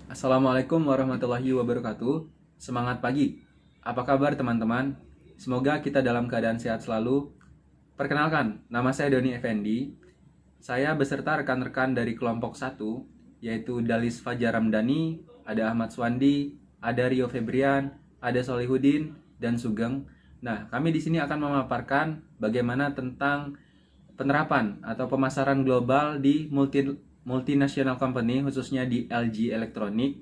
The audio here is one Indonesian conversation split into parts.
Assalamualaikum warahmatullahi wabarakatuh. Semangat pagi. Apa kabar teman-teman? Semoga kita dalam keadaan sehat selalu. Perkenalkan, nama saya Doni Effendi. Saya beserta rekan-rekan dari kelompok satu, yaitu Dalis Fajar Ramdhani, ada Ahmad Swandi, ada Rio Febrian, ada Solihudin, dan Sugeng. Nah, kami di sini akan memaparkan bagaimana tentang penerapan atau pemasaran global di multinational company, khususnya di LG Electronic.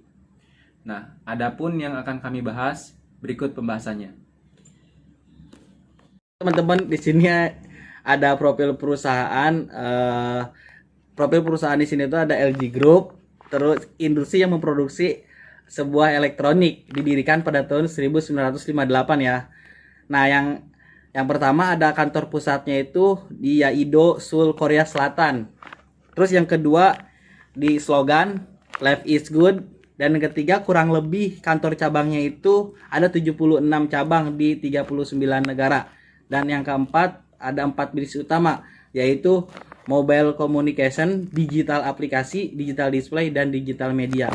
Nah, adapun yang akan kami bahas, berikut pembahasannya. Teman-teman, di sini ada profil perusahaan di sini tuh ada LG Group, terus industri yang memproduksi sebuah elektronik didirikan pada tahun 1958 ya. Nah, yang pertama ada kantor pusatnya itu di Yaido, Seoul, Korea Selatan. Terus yang kedua di slogan Life is Good, dan yang ketiga kurang lebih kantor cabangnya itu ada 76 cabang di 39 negara. Dan yang keempat ada 4 bisnis utama, yaitu mobile communication, digital aplikasi, digital display, dan digital media.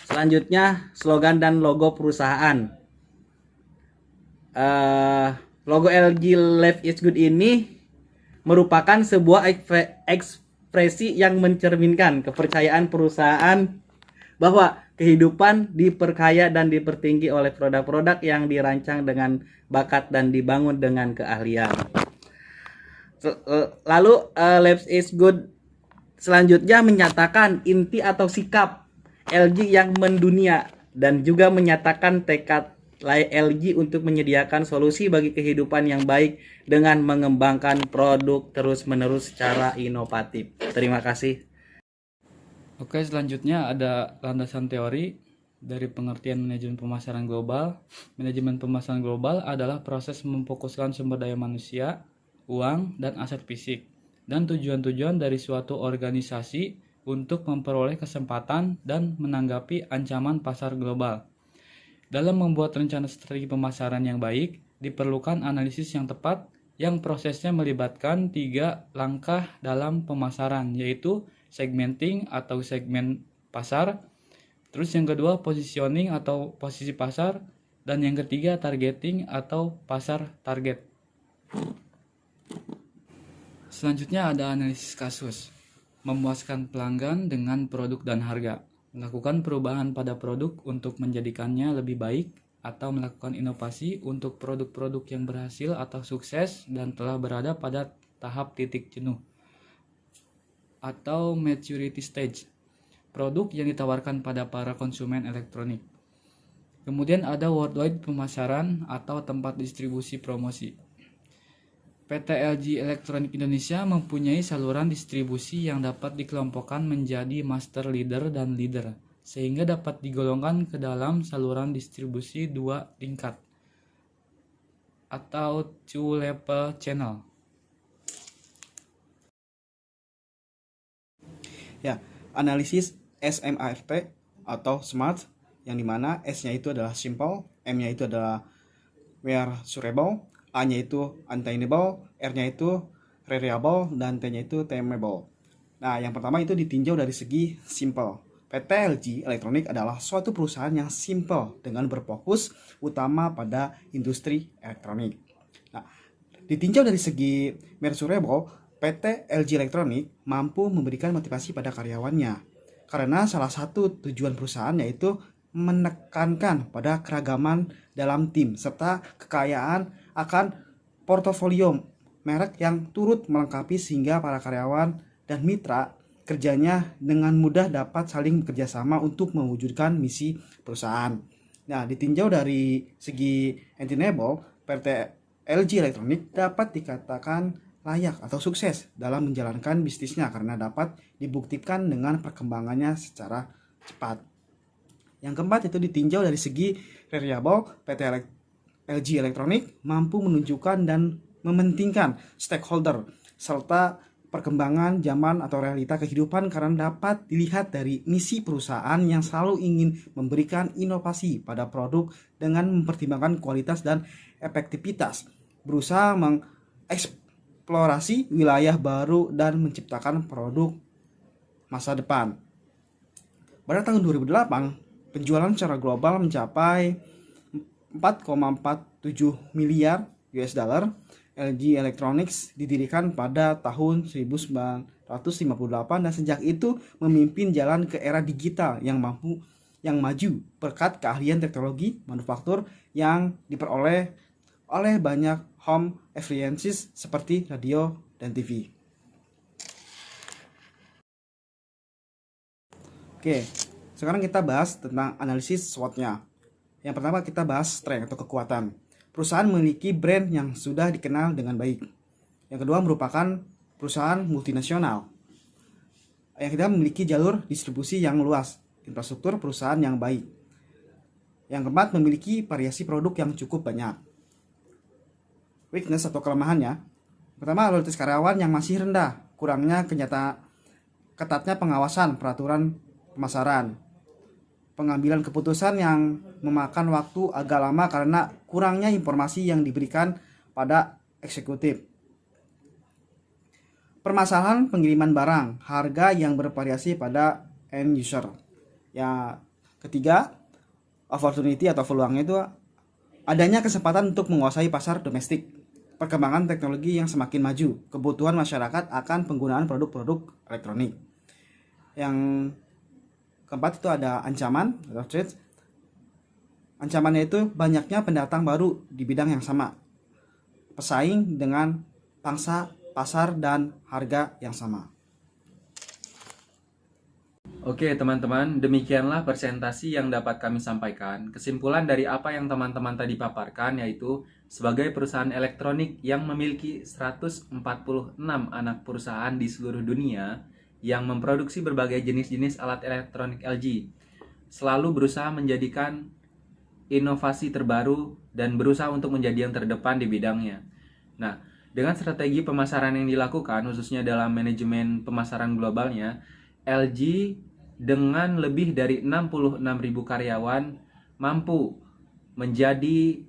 Selanjutnya slogan dan logo perusahaan. Logo LG Life is Good ini merupakan sebuah ekspresi yang mencerminkan kepercayaan perusahaan bahwa kehidupan diperkaya dan dipertinggi oleh produk-produk yang dirancang dengan bakat dan dibangun dengan keahlian. Lalu Life is Good selanjutnya menyatakan inti atau sikap LG yang mendunia dan juga menyatakan tekad LG untuk menyediakan solusi bagi kehidupan yang baik dengan mengembangkan produk terus-menerus secara inovatif. Terima kasih. Oke, selanjutnya ada landasan teori dari pengertian manajemen pemasaran global. Manajemen pemasaran global adalah proses memfokuskan sumber daya manusia, uang, dan aset fisik, dan tujuan-tujuan dari suatu organisasi untuk memperoleh kesempatan dan menanggapi ancaman pasar global. Dalam membuat rencana strategi pemasaran yang baik, diperlukan analisis yang tepat yang prosesnya melibatkan 3 langkah dalam pemasaran, yaitu segmenting atau segmen pasar, terus yang kedua positioning atau posisi pasar, dan yang ketiga targeting atau pasar target. Selanjutnya ada analisis kasus, memuaskan pelanggan dengan produk dan harga, melakukan perubahan pada produk untuk menjadikannya lebih baik, atau melakukan inovasi untuk produk-produk yang berhasil atau sukses dan telah berada pada tahap titik jenuh atau maturity stage, produk yang ditawarkan pada para konsumen elektronik. Kemudian ada worldwide pemasaran atau tempat distribusi promosi. PT LG Electronic Indonesia mempunyai saluran distribusi yang dapat dikelompokkan menjadi master leader dan leader, sehingga dapat digolongkan ke dalam saluran distribusi 2 tingkat atau two level channel. Ya, analisis SMART atau SMART, yang dimana S-nya itu adalah simple, M-nya itu adalah measurable, A-nya itu attainable, R-nya itu reliable, dan T-nya itu teamable. Nah, yang pertama itu ditinjau dari segi simple. PT LG Electronic adalah suatu perusahaan yang simple dengan berfokus utama pada industri elektronik. Nah, ditinjau dari segi measurable, PT LG Electronic mampu memberikan motivasi pada karyawannya. Karena salah satu tujuan perusahaan yaitu menekankan pada keragaman dalam tim serta kekayaan akan portofolio merek yang turut melengkapi sehingga para karyawan dan mitra kerjanya dengan mudah dapat saling bekerjasama untuk mewujudkan misi perusahaan. Nah, ditinjau dari segi attainable, PT LG Electronic dapat dikatakan layak atau sukses dalam menjalankan bisnisnya karena dapat dibuktikan dengan perkembangannya secara cepat. Yang keempat itu ditinjau dari segi reliable, PT LG Electronic mampu menunjukkan dan mementingkan stakeholder serta perkembangan zaman atau realita kehidupan karena dapat dilihat dari misi perusahaan yang selalu ingin memberikan inovasi pada produk dengan mempertimbangkan kualitas dan efektivitas, berusaha mengeksplorasi wilayah baru dan menciptakan produk masa depan. Pada tahun 2008, penjualan secara global mencapai 4,47 miliar US dollar. LG Electronics didirikan pada tahun 1958 dan sejak itu memimpin jalan ke era digital yang maju berkat keahlian teknologi manufaktur yang diperoleh oleh banyak home appliances seperti radio dan TV. Oke, sekarang kita bahas tentang analisis SWOT-nya. Yang pertama kita bahas strength atau kekuatan. Perusahaan memiliki brand yang sudah dikenal dengan baik. Yang kedua merupakan perusahaan multinasional. Yang ketiga memiliki jalur distribusi yang luas, infrastruktur perusahaan yang baik. Yang keempat memiliki variasi produk yang cukup banyak. Weakness atau kelemahannya, pertama loyalitas karyawan yang masih rendah, kurangnya ketatnya pengawasan peraturan pemasaran. Pengambilan keputusan yang memakan waktu agak lama karena kurangnya informasi yang diberikan pada eksekutif. Permasalahan pengiriman barang, harga yang bervariasi pada end user. Yang ketiga, opportunity atau peluangnya itu adanya kesempatan untuk menguasai pasar domestik. Perkembangan teknologi yang semakin maju, kebutuhan masyarakat akan penggunaan produk-produk elektronik. Yang keempat itu ada ancaman atau threat. Ancamannya itu banyaknya pendatang baru di bidang yang sama, pesaing dengan pangsa pasar dan harga yang sama. Oke teman-teman, demikianlah presentasi yang dapat kami sampaikan. Kesimpulan dari apa yang teman-teman tadi paparkan yaitu sebagai perusahaan elektronik yang memiliki 146 anak perusahaan di seluruh dunia yang memproduksi berbagai jenis-jenis alat elektronik LG, selalu berusaha menjadikan inovasi terbaru dan berusaha untuk menjadi yang terdepan di bidangnya. Nah, dengan strategi pemasaran yang dilakukan, khususnya dalam manajemen pemasaran globalnya, LG dengan lebih dari 66.000 karyawan mampu menjadi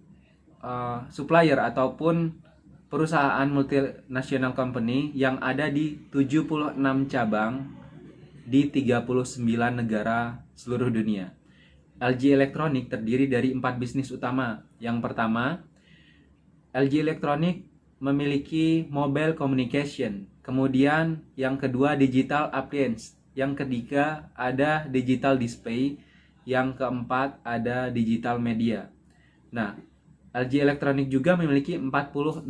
supplier ataupun perusahaan multinational company yang ada di 76 cabang di 39 negara seluruh dunia. LG Electronics terdiri dari 4 bisnis utama. Yang pertama, LG Electronics memiliki mobile communication. Kemudian yang kedua digital appliance. Yang ketiga ada digital display. Yang keempat ada digital media. Nah, LG Electronics juga memiliki 46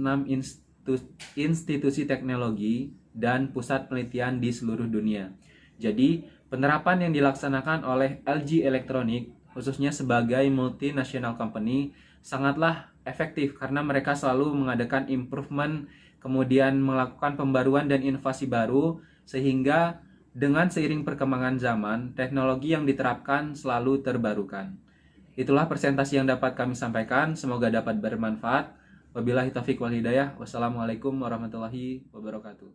institusi teknologi dan pusat penelitian di seluruh dunia. Jadi, penerapan yang dilaksanakan oleh LG Electronics, khususnya sebagai multinational company, sangatlah efektif karena mereka selalu mengadakan improvement, kemudian melakukan pembaruan dan inovasi baru, sehingga dengan seiring perkembangan zaman, teknologi yang diterapkan selalu terbarukan. Itulah presentasi yang dapat kami sampaikan, semoga dapat bermanfaat. Wabillahi taufiq wal hidayah. Wassalamualaikum warahmatullahi wabarakatuh.